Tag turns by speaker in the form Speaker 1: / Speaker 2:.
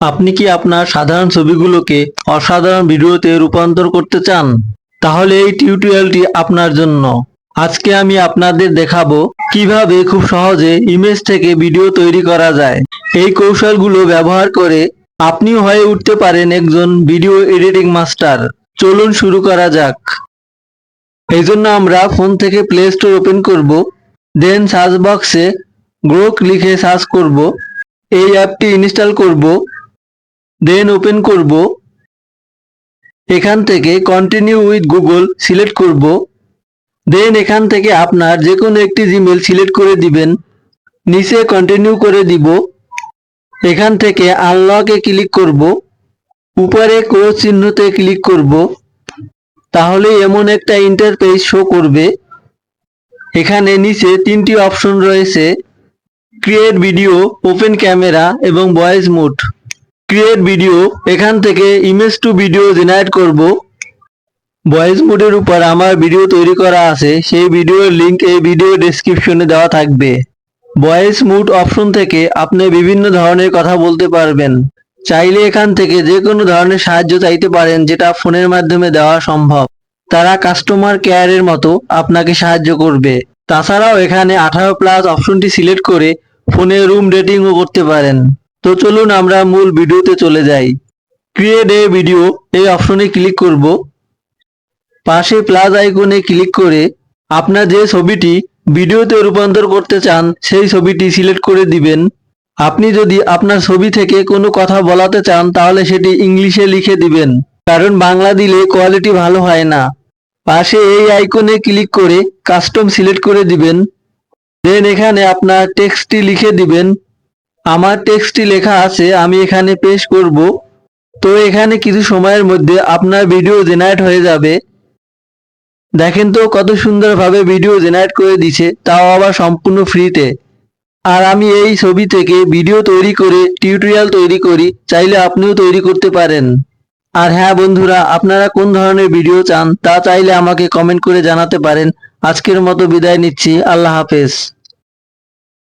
Speaker 1: আপনি কি আপনার সাধারণ ছবিগুলোকে অসাধারণ ভিডিওতে রূপান্তর করতে চান? তাহলে এই টিউটোরিয়ালটি আপনার জন্য। আজকে আমি আপনাদের দেখাবো কিভাবে খুব সহজে ইমেজ থেকে ভিডিও তৈরি করা যায়। এই কৌশলগুলো ব্যবহার করে আপনিও হয়ে উঠতে পারেন একজন ভিডিও এডিটিং মাস্টার। চলুন শুরু করা যাক। এই জন্য আমরা ফোন থেকে প্লে স্টোর ওপেন করব, দেন সার্চ বক্সে গ্রোক লিখে সার্চ করব। এই অ্যাপটি ইনস্টল করব, দেন ওপেন করব। এখান থেকে কন্টিনিউ উইথ গুগল সিলেক্ট করব। দেন এখান থেকে আপনার যে কোনো একটি জিমেল সিলেক্ট করে দিবেন। নিচে কন্টিনিউ করে দিব। এখান থেকে আনলকে ক্লিক করব। উপরে ক্রস চিহ্নতে ক্লিক করব। তাহলে এমন একটা ইন্টারফেস শো করবে। এখানে নিচে তিনটি অপশন রয়েছে, ক্রিয়েট ভিডিও, ওপেন ক্যামেরা এবং ভয়েস মোড। ক্রিয়েট ভিডিও, এখান থেকে ইমেজ টু ভিডিও জেনারেট করব। ভয়েস মোডের উপর আমার ভিডিও তৈরি করা আছে, সেই ভিডিওর লিংক এই ভিডিও ডেসক্রিপশনে দেওয়া থাকবে। ভয়েস মোড অপশন থেকে আপনি বিভিন্ন ধরনের কথা বলতে পারবেন। চাইলে এখান থেকে যে কোনো ধরনের সাহায্য চাইতে পারেন যেটা ফোনের মাধ্যমে দেওয়া সম্ভব। তারা কাস্টমার কেয়ারের মতো আপনাকে সাহায্য করবে। তাছাড়াও এখানে 18+ অপশনটি সিলেক্ট করে ফোনে রুম রেটিংও করতে পারেন। তো চলুন আমরা মূল ভিডিওতে চলে যাই। ক্রিয়েট এ ভিডিও এই অপশনে ক্লিক করব। পাশে প্লাস আইকনে ক্লিক করে আপনার যে ছবিটি ভিডিওতে রূপান্তর করতে চান সেই ছবিটি সিলেক্ট করে দিবেন। আপনি যদি আপনার ছবি থেকে কোনো কথা বলাতে চান তাহলে সেটি ইংলিশে লিখে দিবেন, কারণ বাংলা দিলে কোয়ালিটি ভালো হয় না। পাশে এই আইকনে ক্লিক করে কাস্টম সিলেক্ট করে দিবেন। দেন এখানে আপনার টেক্সটটি লিখে দিবেন। আমার টেক্সটটি লেখা আছে, আমি এখানে পেস্ট করব। তো এখানে কিছু সময়ের মধ্যে আপনার ভিডিও জেনারেট হয়ে যাবে। দেখেন তো কত সুন্দরভাবে ভিডিও জেনারেট করে দিছে, তাও আবার সম্পূর্ণ ফ্রিতে। আর আমি এই ছবি থেকে ভিডিও তৈরি করে টিউটোরিয়াল তৈরি করি, চাইলে আপনিও তৈরি করতে পারেন। আর হ্যাঁ বন্ধুরা, আপনারা কোন ধরনের ভিডিও চান তা চাইলে আমাকে কমেন্ট করে জানাতে পারেন। আজকের মতো বিদায় নিচ্ছি, আল্লাহ হাফেজ।